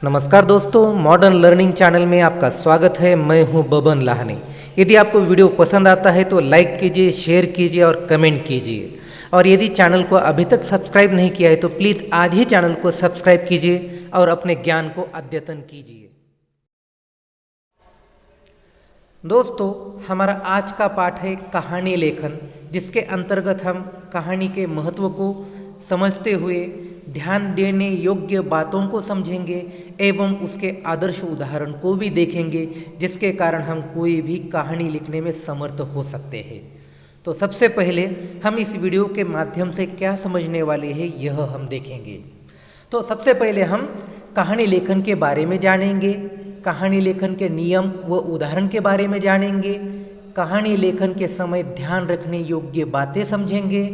नमस्कार दोस्तों, modern learning channel में आपका स्वागत है। मैं हूं बबन लाहनी। यदि आपको वीडियो पसंद आता है तो लाइक कीजिए, शेयर कीजिए और कमेंट कीजिए। और यदि चैनल को अभी तक सब्सक्राइब नहीं किया है तो प्लीज़ आज ही चैनल को सब्सक्राइब कीजिए और अपने ज्ञान को अद्यतन कीजिए। दोस्तों, हमारा आज का पाठ है कहानी लेखन, जिसके अंतर्गत हम कहानी के महत्व को समझते हुए ध्यान देने योग्य बातों को समझेंगे एवं उसके आदर्श उदाहरण को भी देखेंगे, जिसके कारण हम कोई भी कहानी लिखने में समर्थ हो सकते हैं। तो सबसे पहले हम इस वीडियो के माध्यम से क्या समझने वाले हैं यह हम देखेंगे। तो सबसे पहले हम कहानी लेखन के बारे में जानेंगे, कहानी लेखन के नियम व उदाहरण के बारे में जानेंगे, कहानी लेखन के समय ध्यान रखने योग्य बातें समझेंगे,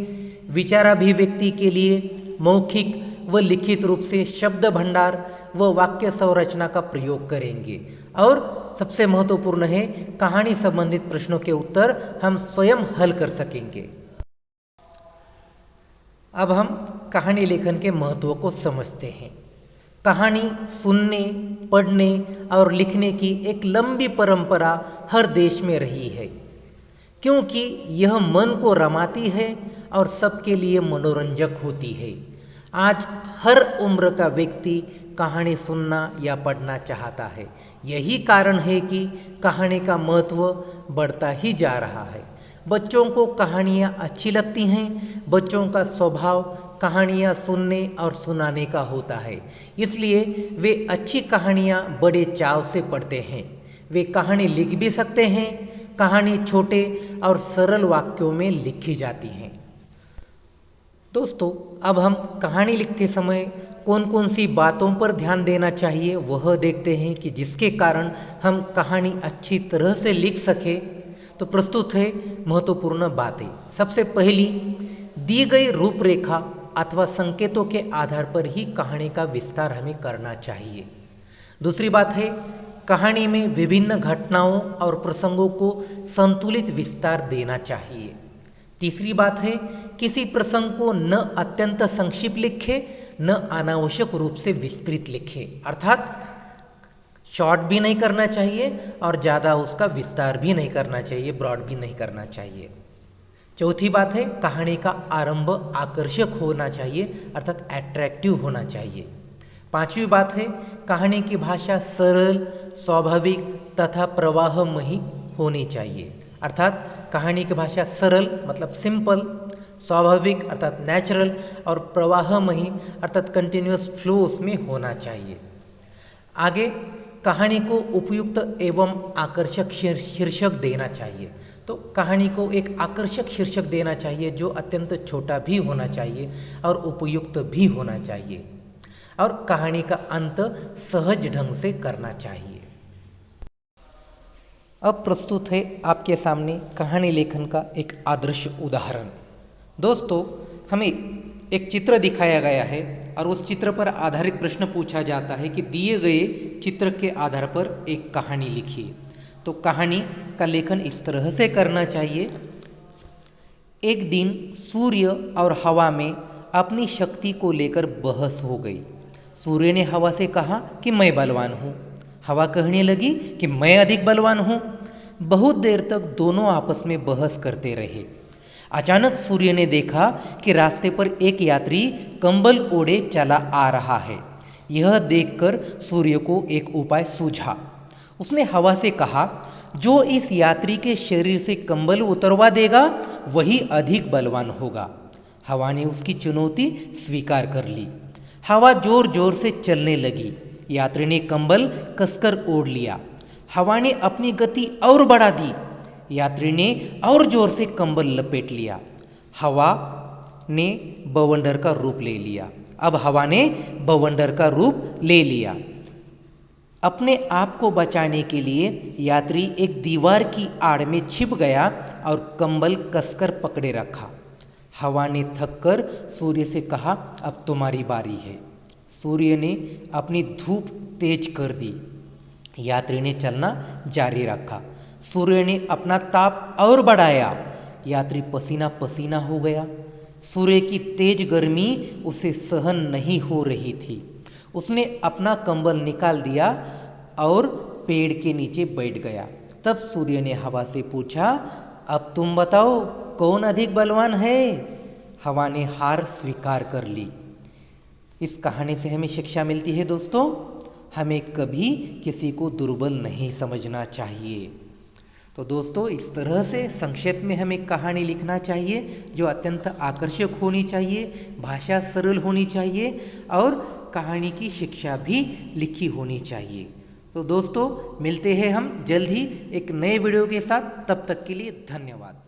विचाराभिव्यक्ति के लिए मौखिक व लिखित रूप से शब्द भंडार व वाक्य संरचना का प्रयोग करेंगे और सबसे महत्वपूर्ण है, कहानी संबंधित प्रश्नों के उत्तर हम स्वयं हल कर सकेंगे। अब हम कहानी लेखन के महत्व को समझते हैं। कहानी सुनने, पढ़ने और लिखने की एक लंबी परंपरा हर देश में रही है, क्योंकि यह मन को रमाती है और सबके लिए मनोरंजक होती है। आज हर उम्र का व्यक्ति कहानी सुनना या पढ़ना चाहता है। यही कारण है कि कहानी का महत्व बढ़ता ही जा रहा है। बच्चों को कहानियाँ अच्छी लगती हैं। बच्चों का स्वभाव कहानियाँ सुनने और सुनाने का होता है, इसलिए वे अच्छी कहानियाँ बड़े चाव से पढ़ते हैं। वे कहानी लिख भी सकते हैं। कहानी छोटे और सरल वाक्यों में लिखी जाती हैं। दोस्तों, अब हम कहानी लिखते समय कौन कौन सी बातों पर ध्यान देना चाहिए वह देखते हैं कि जिसके कारण हम कहानी अच्छी तरह से लिख सके। तो प्रस्तुत है महत्वपूर्ण बातें। सबसे पहली, दी गई रूपरेखा अथवा संकेतों के आधार पर ही कहानी का विस्तार हमें करना चाहिए। दूसरी बात है, कहानी में विभिन्न घटनाओं और प्रसंगों को संतुलित विस्तार देना चाहिए। तीसरी बात है, किसी प्रसंग को न अत्यंत संक्षिप्त लिखे न अनावश्यक रूप से विस्तृत लिखे, अर्थात शॉर्ट भी नहीं करना चाहिए और ज़्यादा उसका विस्तार भी नहीं करना चाहिए, ब्रॉड भी नहीं करना चाहिए। चौथी बात है, कहानी का आरंभ आकर्षक होना चाहिए, अर्थात अट्रैक्टिव होना चाहिए। पांचवी बात है, कहानी की भाषा सरल, स्वाभाविक तथा प्रवाहमयी होनी चाहिए, अर्थात कहानी की भाषा सरल मतलब सिंपल, स्वाभाविक अर्थात नेचुरल और प्रवाहमयी अर्थात कंटिन्यूअस फ्लो में होना चाहिए। आगे, कहानी को उपयुक्त एवं आकर्षक शीर्षक देना चाहिए। तो कहानी को एक आकर्षक शीर्षक देना चाहिए जो अत्यंत छोटा भी होना चाहिए और उपयुक्त भी होना चाहिए, और कहानी का अंत सहज ढंग से करना चाहिए। अब प्रस्तुत है आपके सामने कहानी लेखन का एक आदर्श उदाहरण। दोस्तों, हमें एक चित्र दिखाया गया है और उस चित्र पर आधारित प्रश्न पूछा जाता है कि दिए गए चित्र के आधार पर एक कहानी लिखिए। तो कहानी का लेखन इस तरह से करना चाहिए। एक दिन सूर्य और हवा में अपनी शक्ति को लेकर बहस हो गई। सूर्य ने हवा से कहा कि मैं बलवान हूँ। हवा कहने लगी कि मैं अधिक बलवान हूँ। बहुत देर तक दोनों आपस में बहस करते रहे। अचानक सूर्य ने देखा कि रास्ते पर एक यात्री कंबल ओढ़े चला आ रहा है। यह देखकर सूर्य को एक उपाय सूझा। उसने हवा से कहा, जो इस यात्री के शरीर से कंबल उतरवा देगा वही अधिक बलवान होगा। हवा ने उसकी चुनौती स्वीकार कर ली। हवा जोर जोर से चलने लगी। यात्री ने कंबल कसकर ओढ़ लिया। हवा ने अपनी गति और बढ़ा दी। यात्री ने और जोर से कंबल लपेट लिया। हवा ने बवंडर का रूप ले लिया। अब हवा ने बवंडर का रूप ले लिया। अपने आप को बचाने के लिए यात्री एक दीवार की आड़ में छिप गया और कंबल कसकर पकड़े रखा। हवा ने थककर सूर्य से कहा, अब तुम्हारी बारी है। सूर्य ने अपनी धूप तेज कर दी। यात्री ने चलना जारी रखा। सूर्य ने अपना ताप और बढ़ाया। यात्री पसीना पसीना हो गया। सूर्य की तेज गर्मी उसे सहन नहीं हो रही थी। उसने अपना कंबल निकाल दिया और पेड़ के नीचे बैठ गया। तब सूर्य ने हवा से पूछा, अब तुम बताओ कौन अधिक बलवान है? हवा ने हार स्वीकार कर ली। इस कहानी से हमें शिक्षा मिलती है दोस्तों, हमें कभी किसी को दुर्बल नहीं समझना चाहिए। तो दोस्तों इस तरह से संक्षेप में हमें कहानी लिखना चाहिए जो अत्यंत आकर्षक होनी चाहिए, भाषा सरल होनी चाहिए और कहानी की शिक्षा भी लिखी होनी चाहिए। तो दोस्तों मिलते हैं हम जल्द ही एक नए वीडियो के साथ, तब तक के लिए धन्यवाद।